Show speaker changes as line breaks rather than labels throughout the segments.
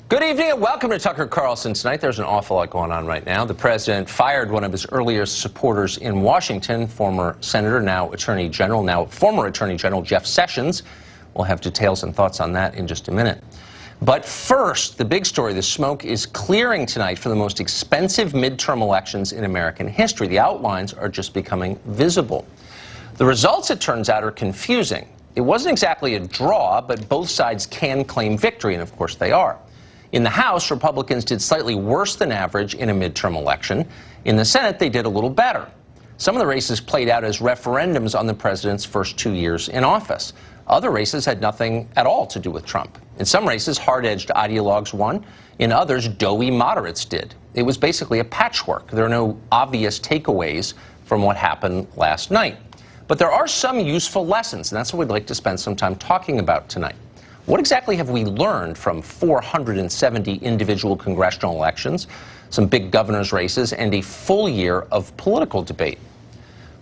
Good evening and welcome to Tucker Carlson Tonight. There's an awful lot going on right now. The president fired one of his earliest supporters in Washington, former senator, now former Attorney General Jeff Sessions. We'll have details and thoughts on that in just a minute. But first, the big story, the smoke is clearing tonight for the most expensive midterm elections in American history. The outlines are just becoming visible. The results, it turns out, are confusing. It wasn't exactly a draw, but both sides can claim victory, and of course they are. In the House, Republicans did slightly worse than average in a midterm election. In the Senate, they did a little better. Some of the races played out as referendums on the president's first 2 years in office. Other races had nothing at all to do with Trump. In some races, hard-edged ideologues won. In others, doughy moderates did. It was basically a patchwork. There are no obvious takeaways from what happened last night. But there are some useful lessons, and that's what we'd like to spend some time talking about tonight. What exactly have we learned from 470 individual congressional elections, some big governor's races, and a full year of political debate?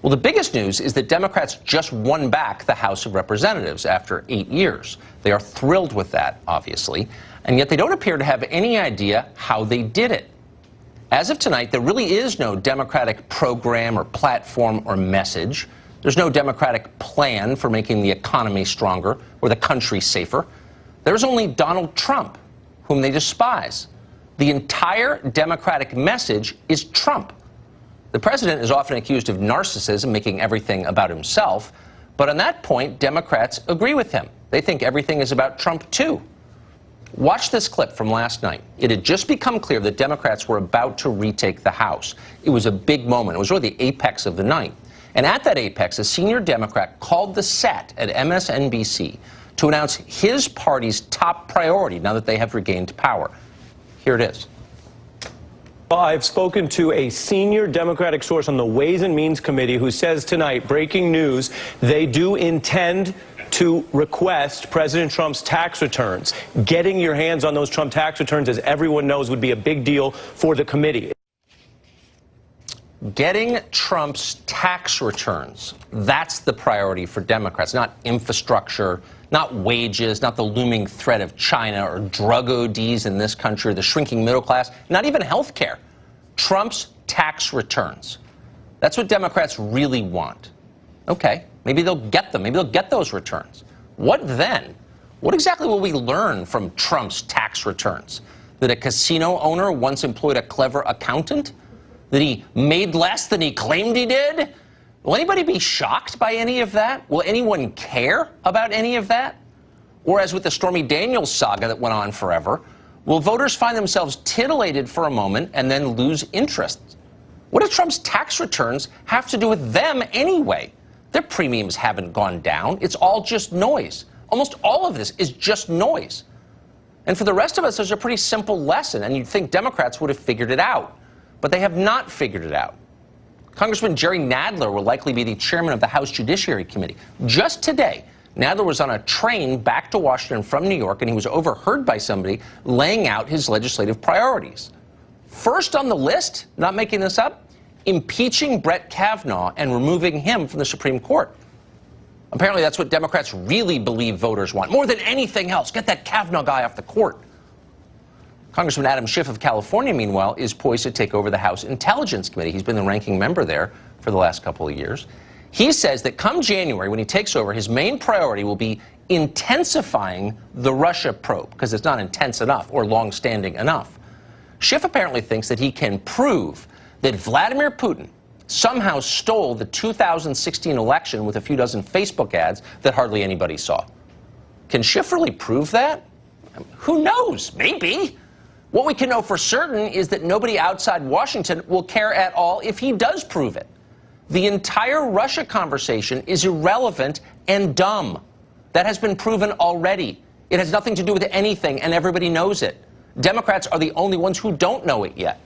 Well, the biggest news is that Democrats just won back the House of Representatives after 8 years. They are thrilled with that, obviously, and yet they don't appear to have any idea how they did it. As of tonight, there really is no Democratic program or platform or message. There's no Democratic plan for making the economy stronger or the country safer. There's only Donald Trump, whom they despise. The entire Democratic message is Trump. The president is often accused of narcissism, making everything about himself. But on that point, Democrats agree with him. They think everything is about Trump, too. Watch this clip from last night. It had just become clear that Democrats were about to retake the House. It was a big moment. It was really the apex of the night. And at that apex, a senior Democrat called the set at MSNBC to announce his party's top priority now that they have regained power. Here it is.
I've spoken to a senior Democratic source on the Ways and Means Committee who says tonight, breaking news, they do intend to request President Trump's tax returns. Getting your hands on those Trump tax returns, as everyone knows, would be a big deal for the committee.
Getting Trump's tax returns, that's the priority for Democrats, not infrastructure, not wages, not the looming threat of China or drug ODs in this country, or the shrinking middle class, not even health care. Trump's tax returns. That's what Democrats really want. Okay, maybe they'll get them. Maybe they'll get those returns. What then? What exactly will we learn from Trump's tax returns? That a casino owner once employed a clever accountant? That he made less than he claimed he did? Will anybody be shocked by any of that? Will anyone care about any of that? Or as with the Stormy Daniels saga that went on forever, will voters find themselves titillated for a moment and then lose interest? What do Trump's tax returns have to do with them anyway? Their premiums haven't gone down. It's all just noise. Almost all of this is just noise. And for the rest of us, there's a pretty simple lesson, and you'd think Democrats would have figured it out. But they have not figured it out. Congressman Jerry Nadler will likely be the chairman of the House Judiciary Committee. Just today, Nadler was on a train back to Washington from New York, and he was overheard by somebody laying out his legislative priorities. First on the list, not making this up, impeaching Brett Kavanaugh and removing him from the Supreme Court. Apparently that's what Democrats really believe voters want. More than anything else, get that Kavanaugh guy off the court. Congressman Adam Schiff of California, meanwhile, is poised to take over the House Intelligence Committee. He's been the ranking member there for the last couple of years. He says that come January, when he takes over, his main priority will be intensifying the Russia probe, because it's not intense enough or long-standing enough. Schiff apparently thinks that he can prove that Vladimir Putin somehow stole the 2016 election with a few dozen Facebook ads that hardly anybody saw. Can Schiff really prove that? Who knows? Maybe. What we can know for certain is that nobody outside Washington will care at all if he does prove it. The entire Russia conversation is irrelevant and dumb. That has been proven already. It has nothing to do with anything, and everybody knows it. Democrats are the only ones who don't know it yet.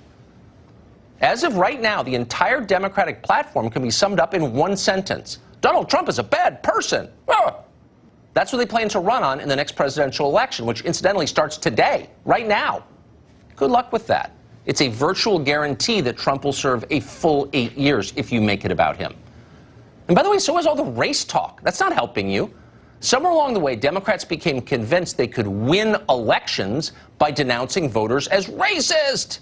As of right now, the entire Democratic platform can be summed up in one sentence. Donald Trump is a bad person. That's what they plan to run on in the next presidential election, which incidentally starts today, right now. Good luck with that. It's a virtual guarantee that Trump will serve a full 8 years if you make it about him. And by the way, so is all the race talk. That's not helping you. Somewhere along the way, Democrats became convinced they could win elections by denouncing voters as racist.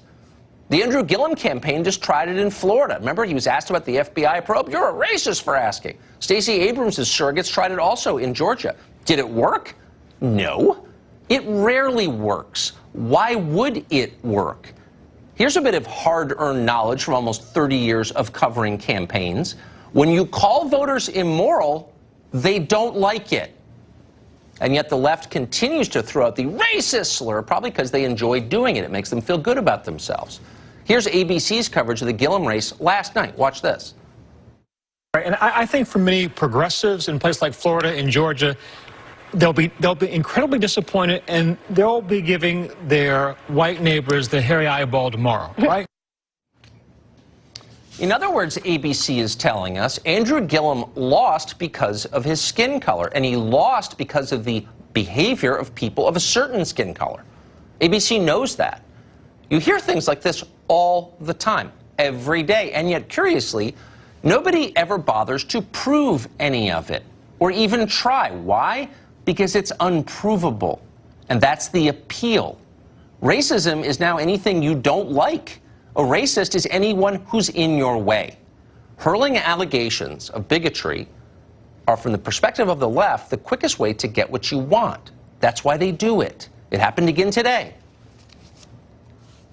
The Andrew Gillum campaign just tried it in Florida. Remember, he was asked about the FBI probe. You're a racist for asking. Stacey Abrams' surrogates tried it also in Georgia. Did it work? No. It rarely works. Why would it work? Here's a bit of hard-earned knowledge from almost 30 years of covering campaigns. When you call voters immoral, they don't like it. And yet the left continues to throw out the racist slur, probably because they enjoy doing it. It makes them feel good about themselves. Here's ABC's coverage of the Gillum race last night. Watch this.
Right, and I think for many progressives in places like Florida and Georgia, they'll be incredibly disappointed, and they'll be giving their white neighbors the hairy eyeball tomorrow, right?
In other words, ABC is telling us Andrew Gillum lost because of his skin color, and he lost because of the behavior of people of a certain skin color. ABC knows that. You hear things like this all the time, every day, and yet, curiously, nobody ever bothers to prove any of it, or even try. Why? Because it's unprovable, and that's the appeal. Racism is now anything you don't like. A racist is anyone who's in your way. Hurling allegations of bigotry are, from the perspective of the left, the quickest way to get what you want. That's why they do it. It happened again today.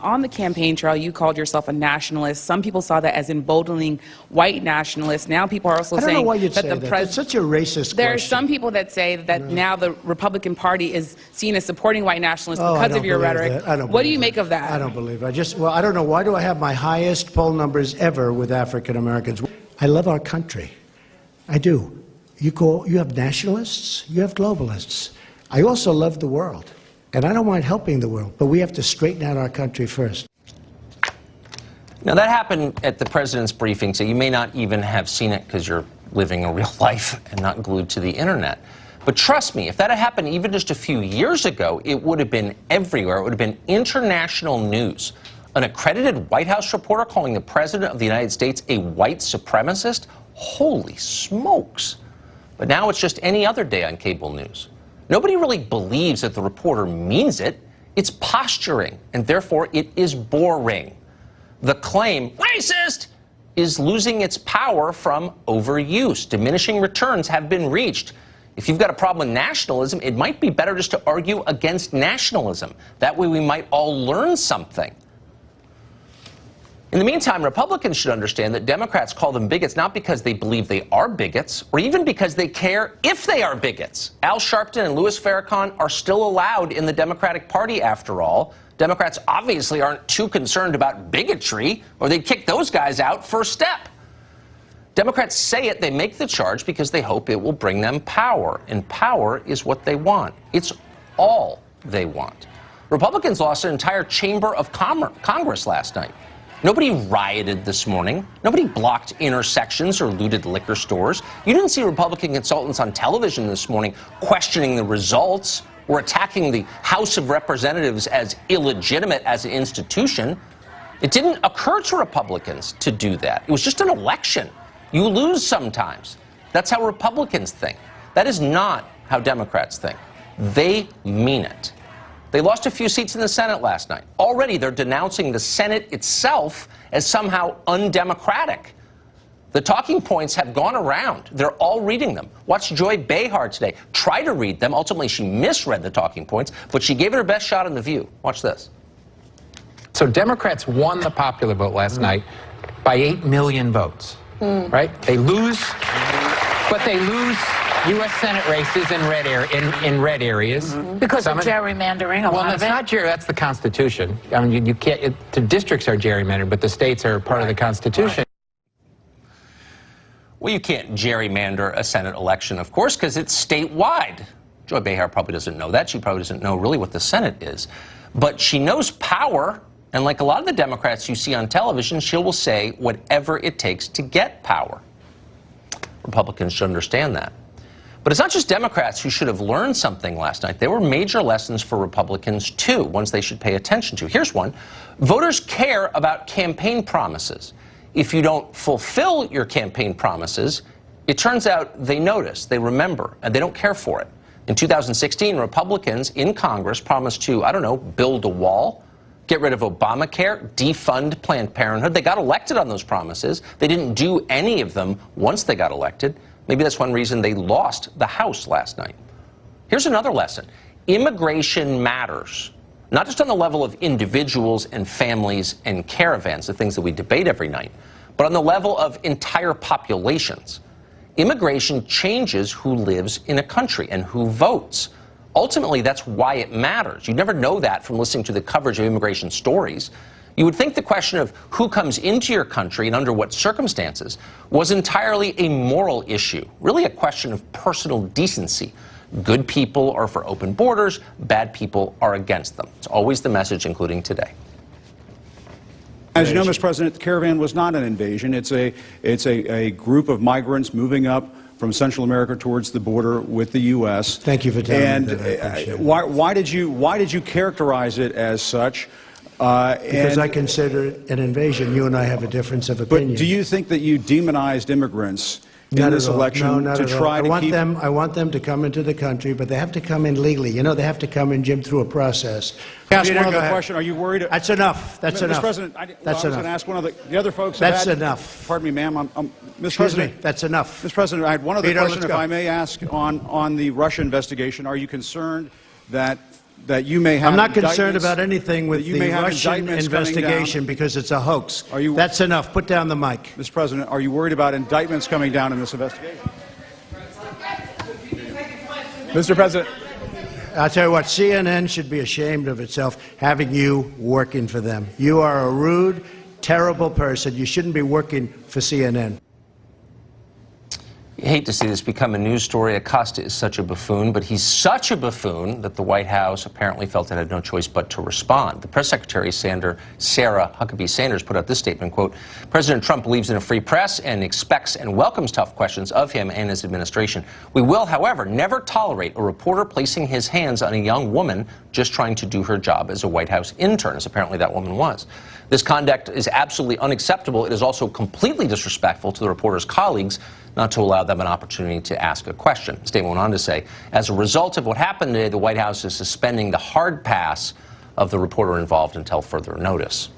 On the campaign trail, you called yourself a nationalist. Some people saw that as emboldening white nationalists. Now people are also saying
I don't know why you'd
that
say
the
that.
president.
It's such a racist
There are
question.
some people that say that now the Republican Party is seen as supporting white nationalists because of your rhetoric. What do you make of that?
I don't believe it. Well, I don't know. Why do I have my highest poll numbers ever with African Americans? I love our country. I do. You have nationalists, you have globalists. I also love the world. And I don't mind helping the world, but we have to straighten out our country first.
Now, that happened at the president's briefing, so you may not even have seen it because you're living a real life and not glued to the internet. But trust me, if that had happened even just a few years ago, it would have been everywhere. It would have been international news. An accredited White House reporter calling the president of the United States a white supremacist? Holy smokes. But now it's just any other day on cable news. Nobody really believes that the reporter means it. It's posturing, and therefore it is boring. The claim, racist, is losing its power from overuse. Diminishing returns have been reached. If you've got a problem with nationalism, it might be better just to argue against nationalism. That way we might all learn something. In the meantime, Republicans should understand that Democrats call them bigots not because they believe they are bigots, or even because they care if they are bigots. Al Sharpton and Louis Farrakhan are still allowed in the Democratic Party, after all. Democrats obviously aren't too concerned about bigotry, or they'd kick those guys out first step. Democrats say it, they make the charge because they hope it will bring them power, and power is what they want. It's all they want. Republicans lost an entire chamber of Congress last night. Nobody rioted this morning. Nobody blocked intersections or looted liquor stores. You didn't see Republican consultants on television this morning questioning the results or attacking the House of Representatives as illegitimate as an institution. It didn't occur to Republicans to do that. It was just an election. You lose sometimes. That's how Republicans think. That is not how Democrats think. They mean it. They lost a few seats in the Senate last night. Already they're denouncing the Senate itself as somehow undemocratic. The talking points have gone around. They're all reading them. Watch Joy Behar today try to read them. Ultimately, she misread the talking points, but she gave it her best shot on The View. Watch this.
So Democrats won the popular vote last night by 8 million votes, right? They lose, but they lose U.S. Senate races in red areas.
Because of gerrymandering,
well, that's not that's the Constitution. I mean, you can't, the districts are gerrymandered, but the states are part of the Constitution.
Well, you can't gerrymander a Senate election, of course, because it's statewide. Joy Behar probably doesn't know that. She probably doesn't know really what the Senate is. But she knows power, and like a lot of the Democrats you see on television, she will say whatever it takes to get power. Republicans should understand that. But it's not just Democrats who should have learned something last night. There were major lessons for Republicans, too, ones they should pay attention to. Here's one. Voters care about campaign promises. If you don't fulfill your campaign promises, It turns out they notice, they remember, and they don't care for it. In 2016, Republicans in Congress promised to, I don't know, build a wall, get rid of Obamacare, defund Planned Parenthood. They got elected on those promises. They didn't do any of them once they got elected. Maybe that's one reason they lost the House last night. Here's another lesson. Immigration matters, not just on the level of individuals and families and caravans, the things that we debate every night, but on the level of entire populations. Immigration changes who lives in a country and who votes. Ultimately, that's why it matters. You never know that from listening to the coverage of immigration stories. You would think the question of who comes into your country and under what circumstances was entirely a moral issue, really a question of personal decency. Good people are for open borders, bad people are against them. It's always the message, including today.
As you know, Mr. President, the caravan was not an invasion. It's a group of migrants moving up from Central America towards the border with the U.S.
Thank you for telling me that. I appreciate it.
Why did you characterize it as such?
Because I consider it an invasion. You and I have a difference of opinion.
But do you think that you demonized immigrants in this election to try to keep?
I want them to come into the country, but they have to come in legally. You know, they have to come in, Jim, through a process.
Ask one other question. Are you worried?
That's enough. That's enough.
Mr. President, I was going to ask one of the other folks.
That's enough.
Pardon me, ma'am. Mr.
Excuse me.
President,
that's enough.
Mr. President, I had one other
Peter,
question, if I may ask, on the Russia investigation. Are you concerned that you may have?
I'm not concerned about anything with the Russian
indictments
investigation because it's a hoax. That's enough. Put down the mic.
Mr. President, are you worried about indictments coming down in this investigation? Mr. President.
I'll tell you what, CNN should be ashamed of itself having you working for them. You are a rude, terrible person. You shouldn't be working for CNN.
You hate to see this become a news story. Acosta is such a buffoon, but he's such a buffoon that the White House apparently felt it had no choice but to respond. The press secretary, Sarah Huckabee Sanders, put out this statement, quote, President Trump believes in a free press and expects and welcomes tough questions of him and his administration. We will, however, never tolerate a reporter placing his hands on a young woman just trying to do her job as a White House intern, as apparently that woman was. This conduct is absolutely unacceptable. It is also completely disrespectful to the reporter's colleagues not to allow them an opportunity to ask a question. The statement went on to say, as a result of what happened today, the White House is suspending the hard pass of the reporter involved until further notice.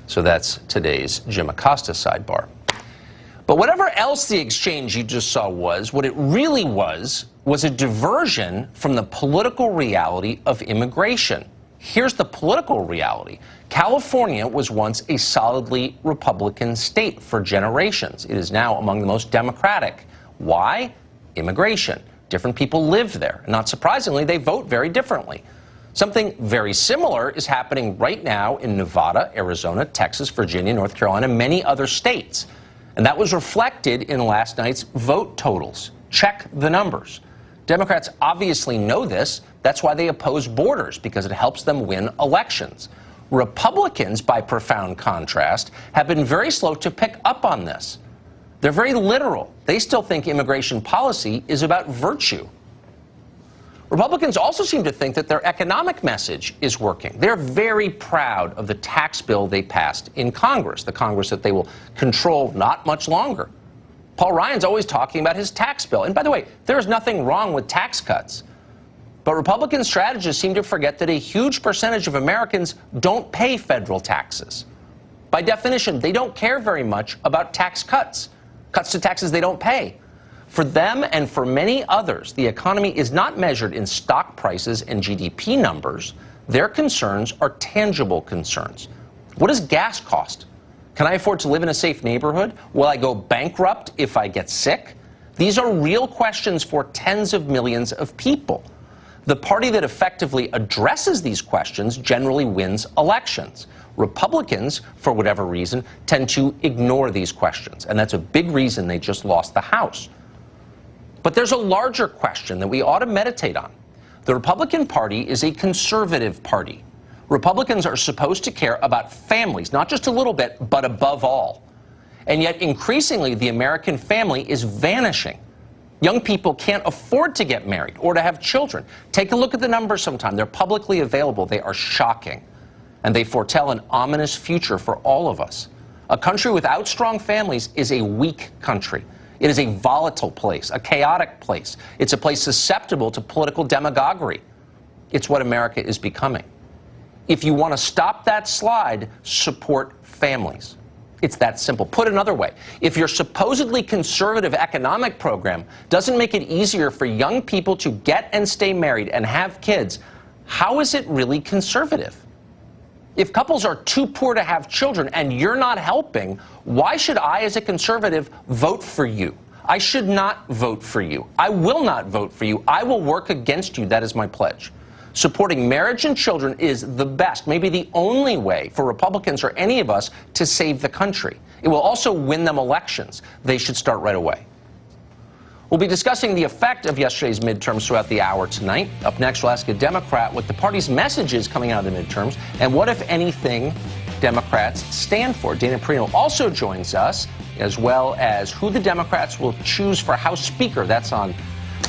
So that's today's Jim Acosta sidebar. But whatever else the exchange you just saw was, what it really was a diversion from the political reality of immigration. Here's the political reality. California was once a solidly Republican state for generations. It is now among the most Democratic. Why? Immigration. Different people live there. Not surprisingly, they vote very differently. Something very similar is happening right now in Nevada, Arizona, Texas, Virginia, North Carolina, and many other states. And that was reflected in last night's vote totals. Check the numbers. Democrats obviously know this. That's why they oppose borders, because it helps them win elections. Republicans, by profound contrast, have been very slow to pick up on this. They're very literal. They still think immigration policy is about virtue. Republicans also seem to think that their economic message is working. They're very proud of the tax bill they passed in Congress, the Congress that they will control not much longer. Paul Ryan's always talking about his tax bill. And by the way, there is nothing wrong with tax cuts. But Republican strategists seem to forget that a huge percentage of Americans don't pay federal taxes. By definition, they don't care very much about tax cuts, cuts to taxes they don't pay. For them and for many others, the economy is not measured in stock prices and GDP numbers. Their concerns are tangible concerns. What does gas cost? Can I afford to live in a safe neighborhood? Will I go bankrupt if I get sick? These are real questions for tens of millions of people. The party that effectively addresses these questions generally wins elections. Republicans, for whatever reason, tend to ignore these questions, and that's a big reason they just lost the House. But there's a larger question that we ought to meditate on. The Republican Party is a conservative party. Republicans are supposed to care about families, not just a little bit, but above all. And yet, increasingly, the American family is vanishing. Young people can't afford to get married or to have children. Take a look at the numbers sometime. They're publicly available. They are shocking. And they foretell an ominous future for all of us. A country without strong families is a weak country. It is a volatile place, a chaotic place. It's a place susceptible to political demagoguery. It's what America is becoming. If you want to stop that slide, support families. It's that simple. Put another way, if your supposedly conservative economic program doesn't make it easier for young people to get and stay married and have kids, how is it really conservative? If couples are too poor to have children and you're not helping, why should I, as a conservative, vote for you? I should not vote for you. I will not vote for you. I will work against you. That is my pledge. Supporting marriage and children is the best, maybe the only way for Republicans or any of us to save the country. It will also win them elections. They should start right away. We'll be discussing the effect of yesterday's midterms throughout the hour tonight. Up next, we'll ask a Democrat what the party's message is coming out of the midterms and what, if anything, Democrats stand for. Dana Perino also joins us, as well as who the Democrats will choose for House Speaker. That's on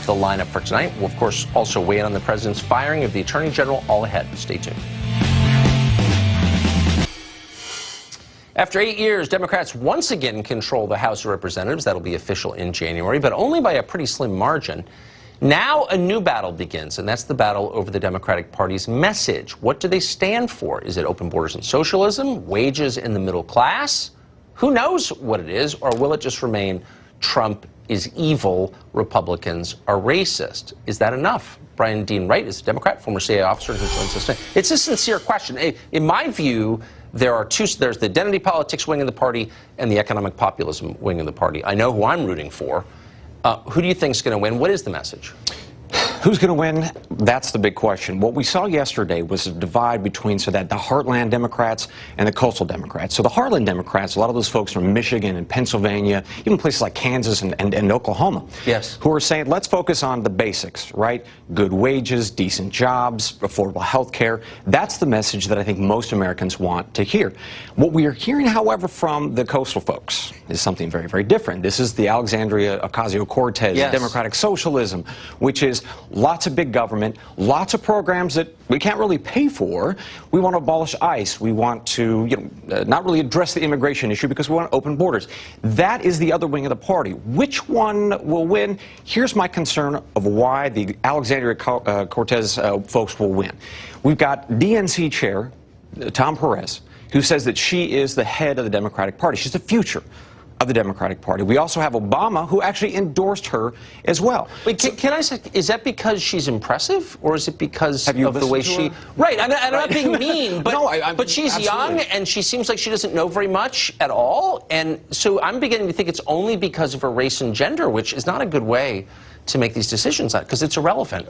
the lineup for tonight. We'll, of course, also weigh in on the president's firing of the Attorney General. All ahead. Stay tuned. After 8 years, Democrats once again control the House of Representatives. That'll be official in January, but only by a pretty slim margin. Now a new battle begins, and that's the battle over the Democratic Party's message. What do they stand for? Is it open borders and socialism? Wages in the middle class? Who knows what it is, or will it just remain Trump is evil, Republicans are racist? Is that enough? Brian Dean Wright is a Democrat, former CIA officer who joins us today. It's a sincere question. In my view, there are two. There's the identity politics wing of the party and the economic populism wing of the party. I know who I'm rooting for. Who do you think is going to win? What is the message?
Who's going to win? That's the big question. What we saw yesterday was a divide between the Heartland Democrats and the Coastal Democrats. So the Heartland Democrats, a lot of those folks from Michigan and Pennsylvania, even places like Kansas and Oklahoma,
yes,
who are saying, let's focus on the basics, right? Good wages, decent jobs, affordable health care. That's the message that I think most Americans want to hear. What we are hearing, however, from the Coastal folks is something very, very different. This is the Alexandria Ocasio-Cortez democratic socialism, which is lots of big government, lots of programs that we can't really pay for. We want to abolish ICE. We want to not really address the immigration issue because we want open borders. That is the other wing of the party. Which one will win? Here's my concern of why the Alexandria Cortez folks will win. We've got DNC chair Tom Perez, who says that she is the head of the Democratic Party. She's the future of the Democratic Party. We also have Obama, who actually endorsed her as well.
Wait, can I say, is that because she's impressive, or is it because of the way she...
Right,
I'm not being mean, but,
no,
but she's young, and she seems like she doesn't know very much at all, and so I'm beginning to think it's only because of her race and gender, which is not a good way to make these decisions on, because it's irrelevant.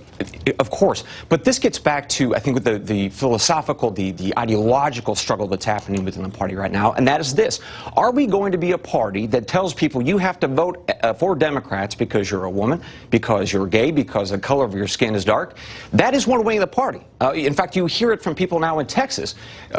Of course. But this gets back to, I think, with the philosophical, the ideological struggle that's happening within the party right now, and that is this. Are we going to be a party that tells people you have to vote for Democrats because you're a woman, because you're gay, because the color of your skin is dark? That is one wing of the party. In fact, you hear it from people now in Texas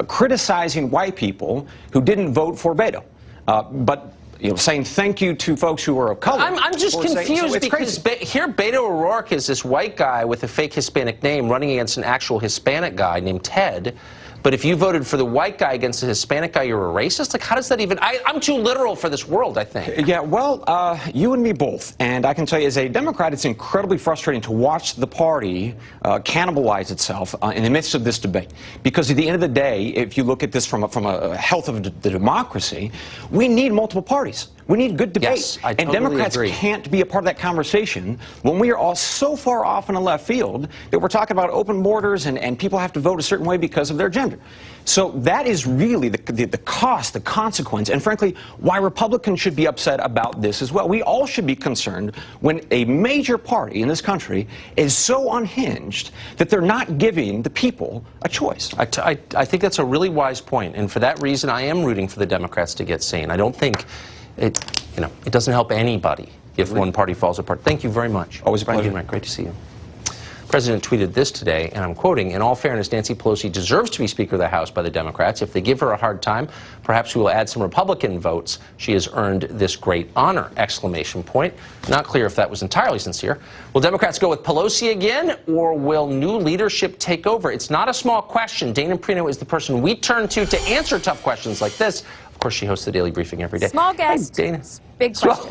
criticizing white people who didn't vote for Beto. But saying thank you to folks who are of color.
I'm just confused because here Beto O'Rourke is this white guy with a fake Hispanic name running against an actual Hispanic guy named Ted. But if you voted for the white guy against the Hispanic guy, you're a racist? Like, how does that even... I'm too literal for this world, I think.
Yeah, well, you and me both. And I can tell you, as a Democrat, it's incredibly frustrating to watch the party cannibalize itself in the midst of this debate. Because at the end of the day, if you look at this from a health of the democracy, we need multiple parties. We need good debate.
Yes, I
and
totally
Democrats
agree.
Can't be a part of that conversation when we are all so far off in the left field that we're talking about open borders and people have to vote a certain way because of their gender. So that is really the cost, the consequence, and frankly, why Republicans should be upset about this as well. We all should be concerned when a major party in this country is so unhinged that they're not giving the people a choice.
I think that's a really wise point, and for that reason, I am rooting for the Democrats to get sane. I don't think it doesn't help anybody if one party falls apart. Thank you very much.
Always a pleasure.
Great to see you. The president tweeted this today, and I'm quoting, "In all fairness, Nancy Pelosi deserves to be Speaker of the House by the Democrats. If they give her a hard time, perhaps we will add some Republican votes. She has earned this great honor!" Exclamation point. Not clear if that was entirely sincere. Will Democrats go with Pelosi again, or will new leadership take over? It's not a small question. Dana Perino is the person we turn to answer tough questions like this. Of course, she hosts the Daily Briefing every day.
Small guest,
Hi, Dana.
Big question.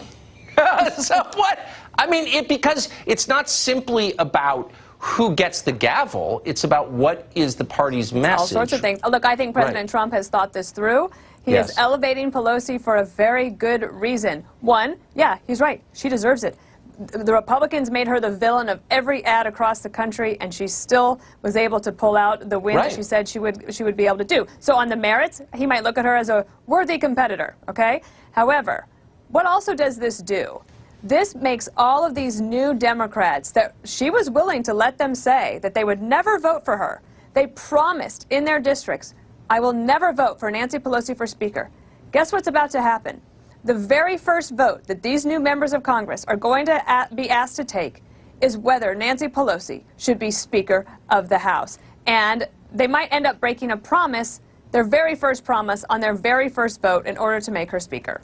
So what? I mean, because it's not simply about who gets the gavel. It's about what is the party's message.
All sorts of things. Look, I think President Trump has thought this through. He is elevating Pelosi for a very good reason. One, yeah, he's right. She deserves it. The Republicans made her the villain of every ad across the country, and she still was able to pull out the win that she said she would be able to do. So on the merits, he might look at her as a worthy competitor, okay? However, what also does this do? This makes all of these new Democrats that she was willing to let them say that they would never vote for her. They promised in their districts, I will never vote for Nancy Pelosi for Speaker. Guess what's about to happen? The very first vote that these new members of Congress are going to be asked to take is whether Nancy Pelosi should be Speaker of the House. And they might end up breaking a promise, their very first promise, on their very first vote in order to make her Speaker.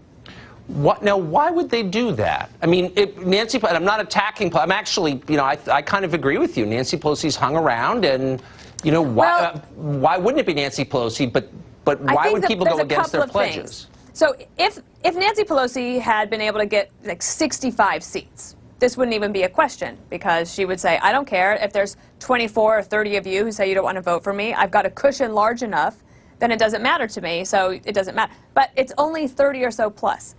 Now, why would they do that? I mean, Nancy, and I'm not attacking, I'm actually, I kind of agree with you. Nancy Pelosi's hung around, and, why wouldn't it be Nancy Pelosi? But why would people go against their pledges?
So if Nancy Pelosi had been able to get like 65 seats, this wouldn't even be a question, because she would say, I don't care if there's 24 or 30 of you who say you don't want to vote for me. I've got a cushion large enough, then it doesn't matter to me, so it doesn't matter. But it's only 30 or so plus.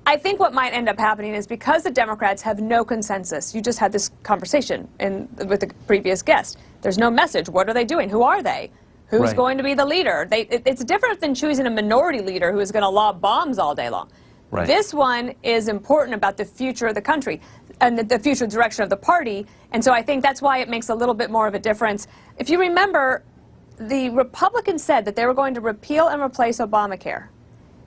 I think what might end up happening is because the Democrats have no consensus, you just had this conversation with the previous guest, there's no message. What are they doing? Who are they? Who's going to be the leader? It's different than choosing a minority leader who is going to lob bombs all day long. This one is important about the future of the country and the future direction of the party, and so I think that's why it makes a little bit more of a difference. If you remember, the Republicans said that they were going to repeal and replace Obamacare.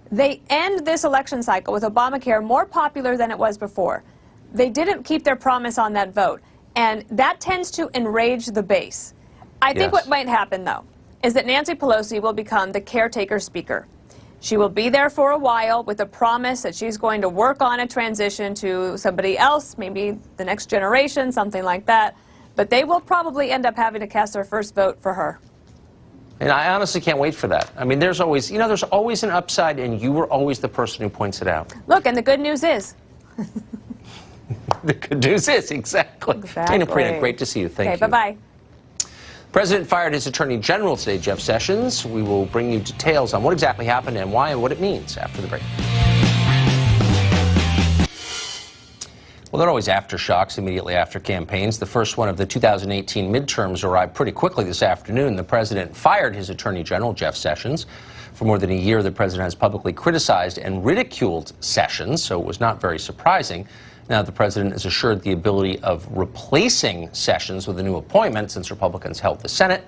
They end this election cycle with Obamacare more popular than it was before. They didn't keep their promise on that vote, and that tends to enrage the base. I think what might happen, though, is that Nancy Pelosi will become the caretaker speaker. She will be there for a while with a promise that she's going to work on a transition to somebody else, maybe the next generation, something like that. But they will probably end up having to cast their first vote for her.
And I honestly can't wait for that. I mean, there's always, there's always an upside, and you were always the person who points it out.
Look, and the good news is.
The good news is, exactly. Dana Perino, great to see you. Thank you.
Bye-bye.
The President fired his Attorney General today, Jeff Sessions. We will bring you details on what exactly happened and why and what it means after the break. Well, there are always aftershocks immediately after campaigns. The first one of the 2018 midterms arrived pretty quickly this afternoon. The president fired his Attorney General, Jeff Sessions. For more than a year, the president has publicly criticized and ridiculed Sessions, so it was not very surprising. Now the president is assured the ability of replacing Sessions with a new appointment since Republicans held the Senate.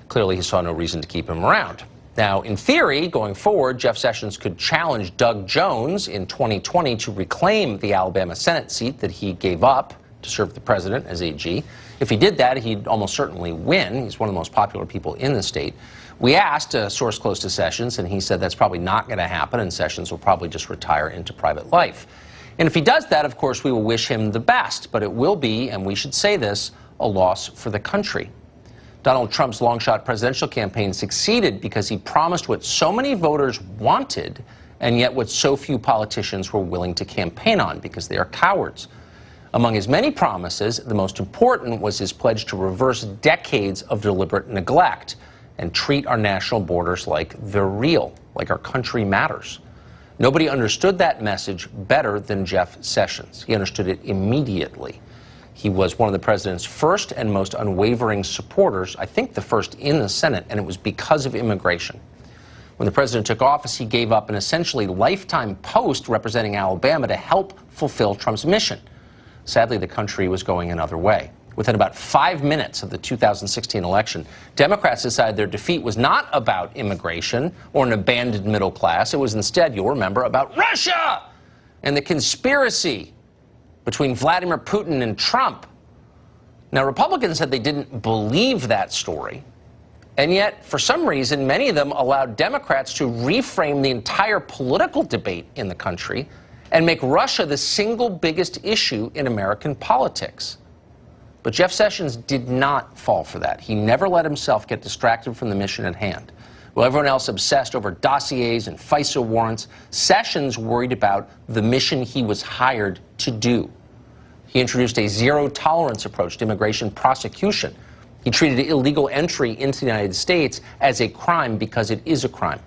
Clearly, he saw no reason to keep him around. Now, in theory, going forward, Jeff Sessions could challenge Doug Jones in 2020 to reclaim the Alabama Senate seat that he gave up to serve the president as AG. If he did that, he'd almost certainly win. He's one of the most popular people in the state. We asked a source close to Sessions, and he said that's probably not going to happen, and Sessions will probably just retire into private life. And if he does that, of course, we will wish him the best, but it will be, and we should say this, a loss for the country. Donald Trump's long-shot presidential campaign succeeded because he promised what so many voters wanted, and yet what so few politicians were willing to campaign on because they are cowards. Among his many promises, the most important was his pledge to reverse decades of deliberate neglect and treat our national borders like they're real, like our country matters. Nobody understood that message better than Jeff Sessions. He understood it immediately. He was one of the president's first and most unwavering supporters, I think the first in the Senate, and it was because of immigration. When the president took office, he gave up an essentially lifetime post representing Alabama to help fulfill Trump's mission. Sadly, the country was going another way. Within about 5 minutes of the 2016 election, Democrats decided their defeat was not about immigration or an abandoned middle class. It was instead, you'll remember, about Russia and the conspiracy between Vladimir Putin and Trump. Now, Republicans said they didn't believe that story, and yet, for some reason, many of them allowed Democrats to reframe the entire political debate in the country and make Russia the single biggest issue in American politics. But Jeff Sessions did not fall for that. He never let himself get distracted from the mission at hand. While everyone else obsessed over dossiers and FISA warrants, Sessions worried about the mission he was hired to do. He introduced a zero-tolerance approach to immigration prosecution. He treated illegal entry into the United States as a crime because it is a crime.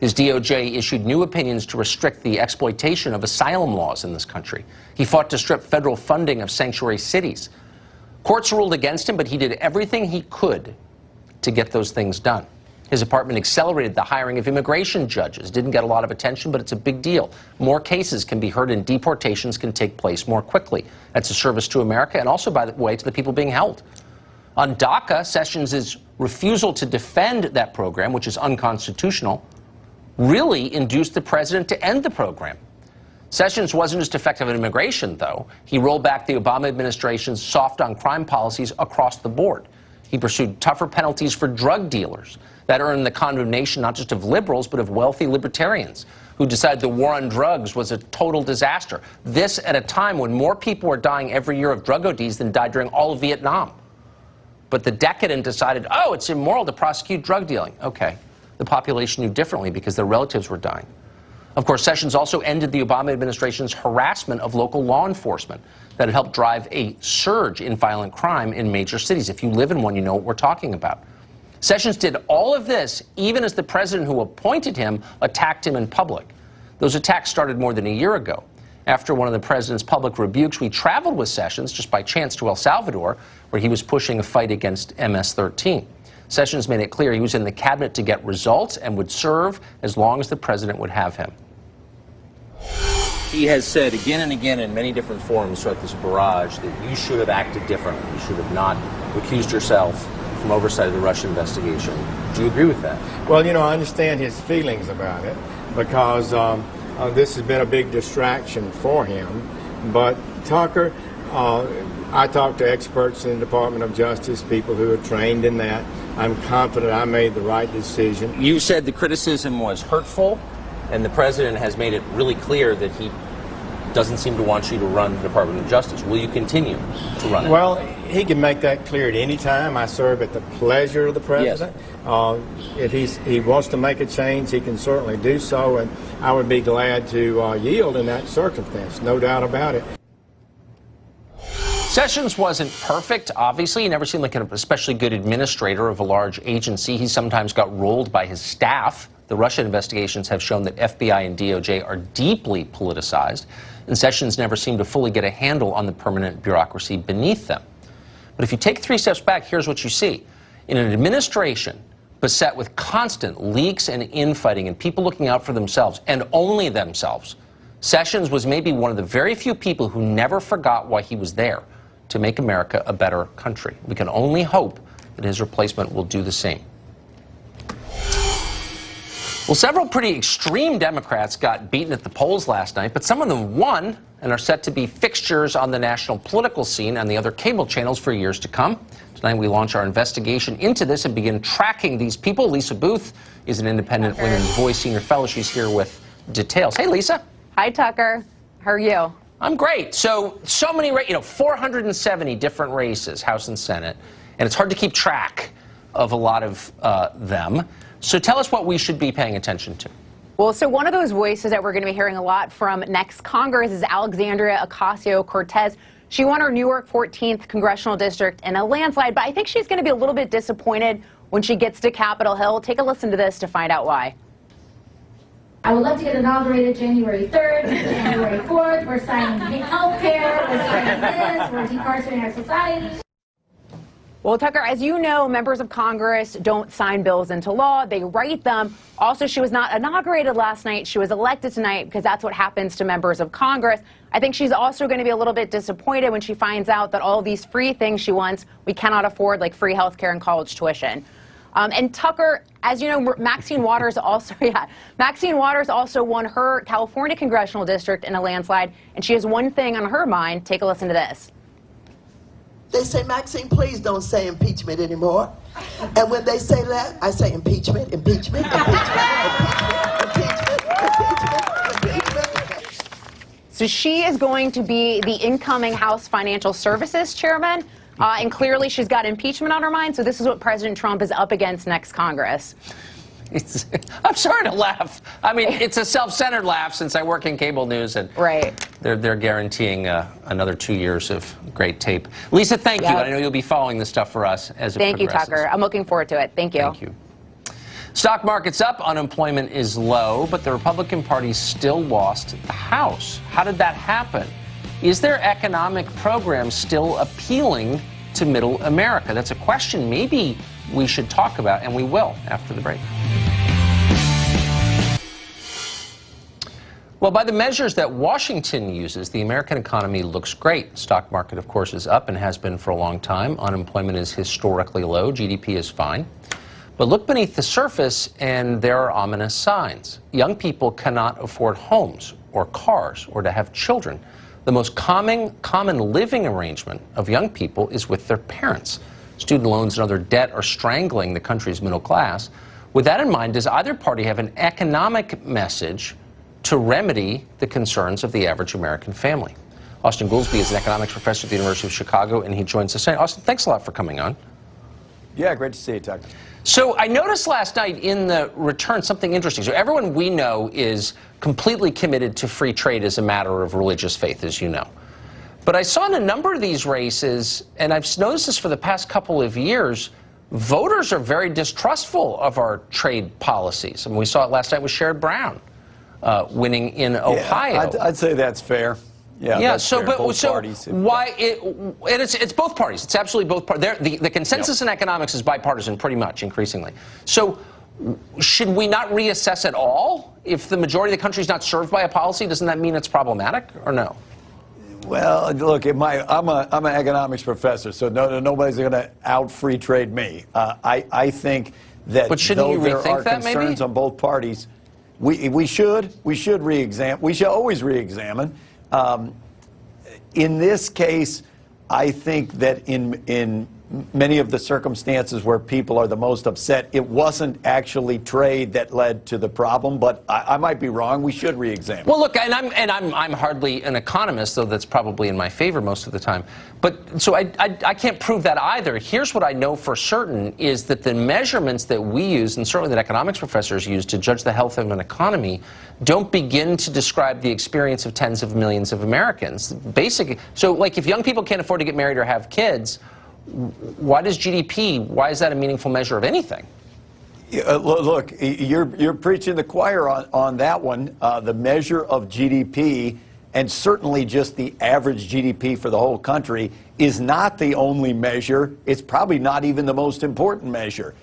His DOJ issued new opinions to restrict the exploitation of asylum laws in this country. He fought to strip federal funding of sanctuary cities. Courts ruled against him, but he did everything he could to get those things done. His department accelerated the hiring of immigration judges. Didn't get a lot of attention, but it's a big deal. More cases can be heard and deportations can take place more quickly. That's a service to America and also, by the way, to the people being held. On DACA, Sessions' refusal to defend that program, which is unconstitutional, really induced the president to end the program. Sessions wasn't just effective in immigration, though. He rolled back the Obama administration's soft-on-crime policies across the board. He pursued tougher penalties for drug dealers. That earned the condemnation not just of liberals, but of wealthy libertarians who decided the war on drugs was a total disaster. This at a time when more people were dying every year of drug ODs than died during all of Vietnam. But the decadent decided, oh, it's immoral to prosecute drug dealing. Okay. The population knew differently because their relatives were dying. Of course, Sessions also ended the Obama administration's harassment of local law enforcement that had helped drive a surge in violent crime in major cities. If you live in one, you know what we're talking about. Sessions did all of this even as the president who appointed him attacked him in public. Those attacks started more than a year ago. After one of the president's public rebukes, we traveled with Sessions just by chance to El Salvador, where he was pushing a fight against MS-13. Sessions made it clear he was in the cabinet to get results and would serve as long as the president would have him.
He has said again and again in many different forums throughout this barrage that you should have acted differently. You should have not recused yourself from oversight of the Russia investigation. Do you agree with that?
Well, you know, I understand his feelings about it because this has been a big distraction for him. But Tucker, I talked to experts in the Department of Justice, people who are trained in that. I'm confident I made the right decision.
You said the criticism was hurtful, and the president has made it really clear that he doesn't seem to want you to run the Department of Justice. Will you continue to run it?
Well, he can make that clear at any time. I serve at the pleasure of the president. Yes. If he wants to make a change, he can certainly do so, and I would be glad to yield in that circumstance, no doubt about it.
Sessions wasn't perfect, obviously. He never seemed like an especially good administrator of a large agency. He sometimes got rolled by his staff. The Russia investigations have shown that FBI and DOJ are deeply politicized, and Sessions never seemed to fully get a handle on the permanent bureaucracy beneath them. But if you take 3 steps back, here's what you see. In an administration beset with constant leaks and infighting and people looking out for themselves and only themselves, Sessions was maybe one of the very few people who never forgot why he was there, to make America a better country. We can only hope that his replacement will do the same. Well, several pretty extreme Democrats got beaten at the polls last night, but some of them won and are set to be fixtures on the national political scene and the other cable channels for years to come. Tonight we launch our investigation into this and begin tracking these people. Lisa Booth is an independent Women's Voice senior fellow. She's here with details. Hey, Lisa.
Hi, Tucker. How are you?
I'm great. So many, 470 different races, House and Senate, and it's hard to keep track of a lot of them. So tell us what we should be paying attention to.
Well, so one of those voices that we're going to be hearing a lot from next Congress is Alexandria Ocasio-Cortez. She won her Newark 14th congressional district in a landslide, but I think she's going to be a little bit disappointed when she gets to Capitol Hill. Take a listen to this to find out why.
I would love to get inaugurated January 3rd, January 4th. We're signing health care, we're signing this, we're decarcerating our society.
Well, Tucker, as you know, members of Congress don't sign bills into law. They write them. Also, she was not inaugurated last night. She was elected tonight because that's what happens to members of Congress. I think she's also going to be a little bit disappointed when she finds out that all these free things she wants, we cannot afford, like free health care and college tuition. And Tucker, as you know, Maxine Waters also won her California congressional district in a landslide, and she has one thing on her mind. Take a listen to this.
They say, Maxine, please don't say impeachment anymore. And when they say that, I say impeachment, impeachment, impeachment, impeachment, impeachment.
So she is going to be the incoming House Financial Services chairman. And clearly she's got impeachment on her mind, so this is what President Trump is up against next Congress.
I'm sorry to laugh. I mean, it's a self-centered laugh since I work in cable news, and they're guaranteeing another 2 years of great tape. Lisa, thank you. I know you'll be following this stuff for us as it progresses.
Thank you, Tucker. I'm looking forward to it. Thank you.
Thank you. Stock market's up, unemployment is low, but the Republican Party still lost the House. How did that happen? Is their economic program still appealing to middle America? That's a question maybe we should talk about, and we will after the break. Well, by the measures that Washington uses, the American economy looks great. Stock market, of course, is up and has been for a long time. Unemployment is historically low. GDP is fine. But look beneath the surface, and there are ominous signs. Young people cannot afford homes or cars or to have children. The most common living arrangement of young people is with their parents. Student loans and other debt are strangling the country's middle class. With that in mind, does either party have an economic message to remedy the concerns of the average American family? Austin Goolsbee is an economics professor at the University of Chicago, and he joins us tonight. Austin, thanks a lot for coming on.
Yeah, great to see you, Tucker.
So I noticed last night in the return something interesting. So everyone we know is completely committed to free trade as a matter of religious faith, as you know. But I saw in a number of these races, and I've noticed this for the past couple of years, voters are very distrustful of our trade policies. I mean, we saw it last night with Sherrod Brown winning in Ohio.
I'd say that's fair.
Yeah. So,
fair.
Why? It's both parties. It's absolutely both parties. The consensus in economics is bipartisan, pretty much, increasingly. So, should we not reassess at all if the majority of the country is not served by a policy? Doesn't that mean it's problematic, or no?
Well, look, I'm an economics professor, so nobody's going to out free trade me. I think that
but shouldn't you
there are
that,
concerns on both parties, we should re-examine. We should always re-examine. In this case, I think that in many of the circumstances where people are the most upset, it wasn't actually trade that led to the problem, but I might be wrong. We should re-examine.
Well, look, I'm hardly an economist, though that's probably in my favor most of the time. But so I can't prove that either. Here's what I know for certain is that the measurements that we use, and certainly that economics professors use to judge the health of an economy, don't begin to describe the experience of tens of millions of Americans. Basically, so like if young people can't afford to get married or have kids, why does GDP, why is that a meaningful measure of anything?
Look, you're preaching the choir on that one. The measure of GDP, and certainly just the average GDP for the whole country, is not the only measure. It's probably not even the most important measure.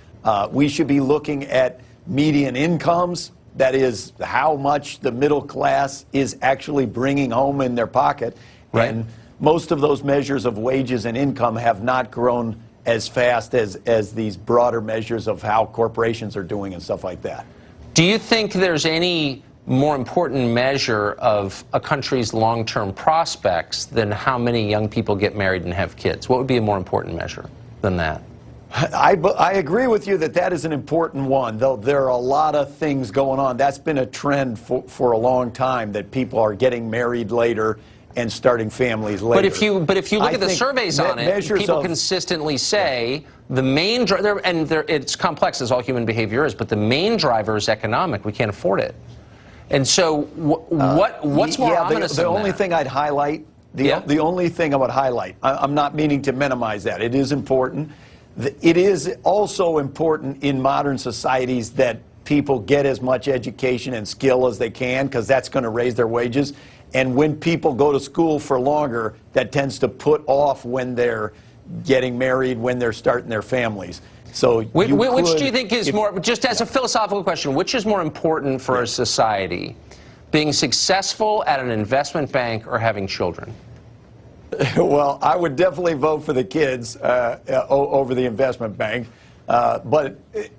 We should be looking at median incomes, that is how much the middle class is actually bringing home in their pocket.
Right.
And most of those measures of wages and income have not grown as fast as these broader measures of how corporations are doing and stuff like that.
Do you think there's any more important measure of a country's long-term prospects than how many young people get married and have kids? What would be a more important measure than that?
I agree with you that is an important one, though there are a lot of things going on. That's been a trend for a long time, that people are getting married later and starting families later.
But if you look at the surveys on it, people consistently say the main driver, and it's complex as all human behavior is, but the main driver is economic. We can't afford it. And so what's more ominous than
the only thing I'd highlight, the only thing I would highlight, I'm not meaning to minimize that. It is important. It is also important in modern societies that people get as much education and skill as they can, because that's going to raise their wages. And when people go to school for longer, that tends to put off when they're getting married, when they're starting their families. So
which do you think is more, just as a philosophical question, which is more important for a society? Being successful at an investment bank or having children?
Well, I would definitely vote for the kids over the investment bank. But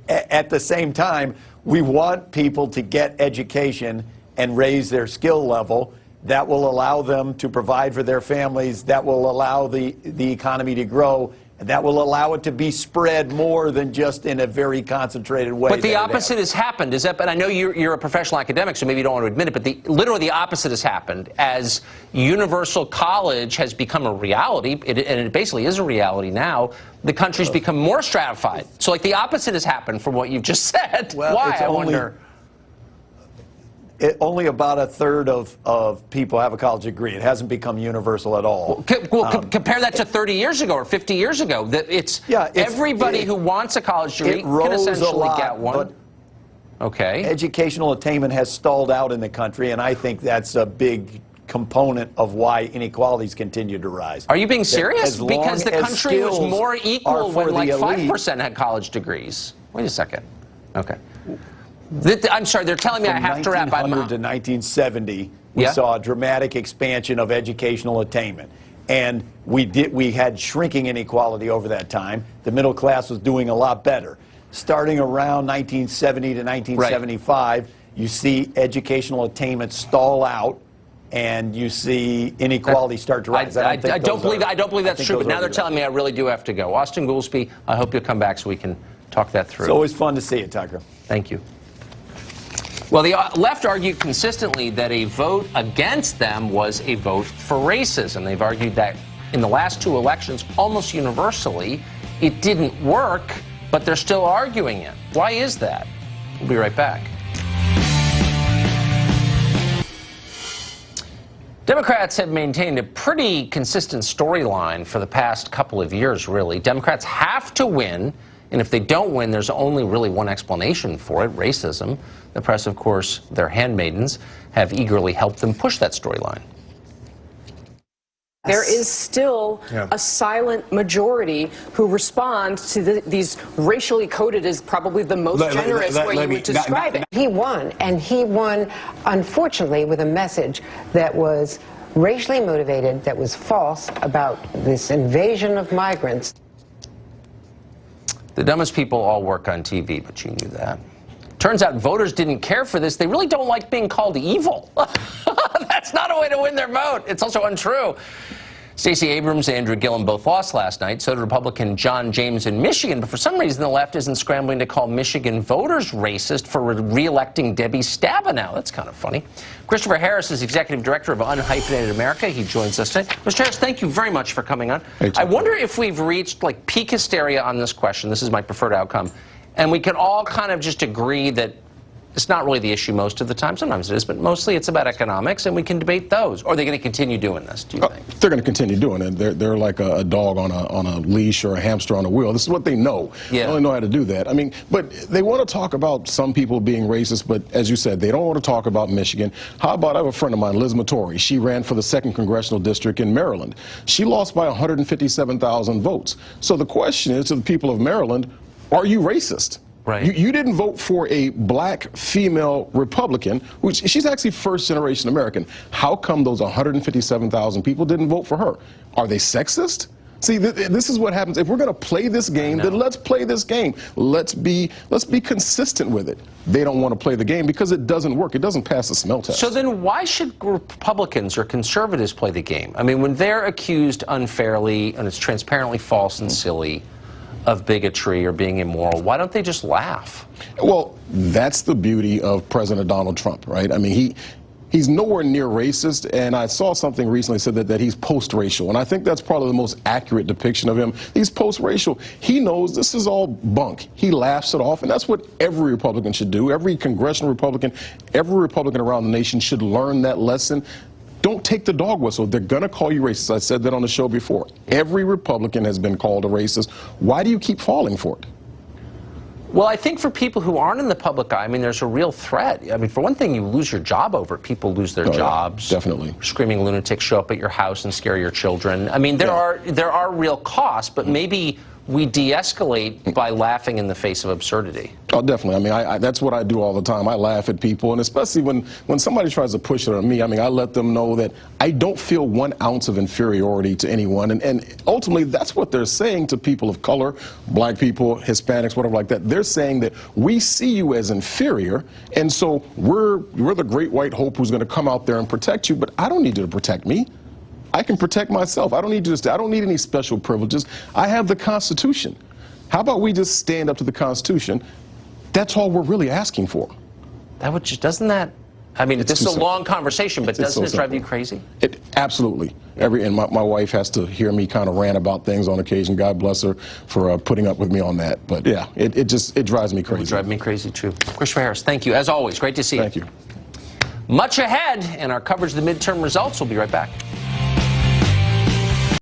at the same time, we want people to get education and raise their skill level. That will allow them to provide for their families. That will allow the economy to grow. And that will allow it to be spread more than just in a very concentrated way.
But the opposite has happened. Is that? But I know you're a professional academic, so maybe you don't want to admit it. But literally the opposite has happened as universal college has become a reality, and it basically is a reality now. The country's become more stratified. So like the opposite has happened from what you've just said.
Well,
why? I wonder.
Only about a third of people have a college degree. It hasn't become universal at all.
Compare that to 30 years ago or 50 years ago. Everybody who wants a college degree can essentially get one. Okay.
Educational attainment has stalled out in the country, and I think that's a big component of why inequalities continue to rise.
Are you being serious? Because the country was more equal when like 5% had college degrees. Wait a second. Okay. I'm sorry, they're telling me I have to wrap.
From 1900 to 1970, we saw a dramatic expansion of educational attainment. And we had shrinking inequality over that time. The middle class was doing a lot better. Starting around 1970 to 1975, you see educational attainment stall out, and you see inequality start to rise.
I don't believe that's true, but now they're telling me I really do have to go. Austin Goolsbee, I hope you'll come back so we can talk that through.
It's always fun to see you, Tucker.
Thank you. Well, the left argued consistently that a vote against them was a vote for racism. They've argued that in the last two elections, almost universally, it didn't work, but they're still arguing it. Why is that? We'll be right back. Democrats have maintained a pretty consistent storyline for the past couple of years, really. Democrats have to win, and if they don't win, there's only really one explanation for it: racism. The press, of course, their handmaidens, have eagerly helped them push that storyline.
There is still a silent majority who respond to these racially coded as probably the most generous way you would describe it.
He won, and he won, unfortunately, with a message that was racially motivated, that was false about this invasion of migrants.
The dumbest people all work on TV, but you knew that. Turns out voters didn't care for this. They really don't like being called evil. That's not a way to win their vote. It's also untrue. Stacey Abrams and Andrew Gillum both lost last night. So did Republican John James in Michigan. But for some reason, the left isn't scrambling to call Michigan voters racist for re-electing Debbie Stabenow. That's kind of funny. Christopher Harris is executive director of Unhyphenated America. He joins us today. Mr. Harris, thank you very much for coming on. I wonder if we've reached like peak hysteria on this question. This is my preferred outcome. And we can all kind of just agree that it's not really the issue most of the time. Sometimes it is, but mostly it's about economics, and we can debate those. Or are they going to continue doing this, do you think?
They're going to continue doing it. They're like a dog on a leash or a hamster on a wheel. This is what they know. They only know how to do that. I mean, but they want to talk about some people being racist, but as you said, they don't want to talk about Michigan. How about, I have a friend of mine, Liz Mattori. She ran for the 2nd Congressional District in Maryland. She lost by 157,000 votes. So the question is to the people of Maryland, are you racist?
Right.
You didn't vote for a black female Republican, which she's actually first-generation American. How come those 157,000 people didn't vote for her? Are they sexist? See, this is what happens. If we're going to play this game, then let's play this game. Let's be consistent with it. They don't want to play the game because it doesn't work. It doesn't pass the smell test.
So then why should Republicans or conservatives play the game? I mean, when they're accused unfairly and it's transparently false and silly of bigotry or being immoral, why don't they just laugh?
Well, that's the beauty of President Donald Trump, right? I mean, he's nowhere near racist, and I saw something recently said that he's post-racial, and I think that's probably the most accurate depiction of him. He's post-racial. He knows this is all bunk. He laughs it off, and that's what every Republican should do. Every congressional Republican, every Republican around the nation should learn that lesson. Don't take the dog whistle. They're going to call you racist. I said that on the show before. Every Republican has been called a racist. Why do you keep falling for it?
Well, I think for people who aren't in the public eye, I mean, there's a real threat. I mean, for one thing, you lose your job over it. People lose their jobs.
Definitely.
Screaming lunatics show up at your house and scare your children. I mean, there are real costs, but maybe we de-escalate by laughing in the face of absurdity.
Oh, definitely. I mean, that's what I do all the time. I laugh at people, and especially when somebody tries to push it on me, I mean, I let them know that I don't feel 1 ounce of inferiority to anyone, and ultimately that's what they're saying to people of color, black people, Hispanics, whatever like that. They're saying that we see you as inferior, and so we're the great white hope who's going to come out there and protect you, but I don't need you to protect me. I can protect myself. I don't need I don't need any special privileges. I have the Constitution. How about we just stand up to the Constitution? That's all we're really asking for.
That would just, doesn't that, I mean, this is a long conversation, but doesn't it drive you crazy?
It absolutely. And my wife has to hear me kind of rant about things on occasion. God bless her for putting up with me on that. But yeah, it drives me crazy.
It would drive me crazy too. Christopher Harris, thank you. As always, great to see you.
Thank you.
Much ahead in our coverage of the midterm results. We'll be right back.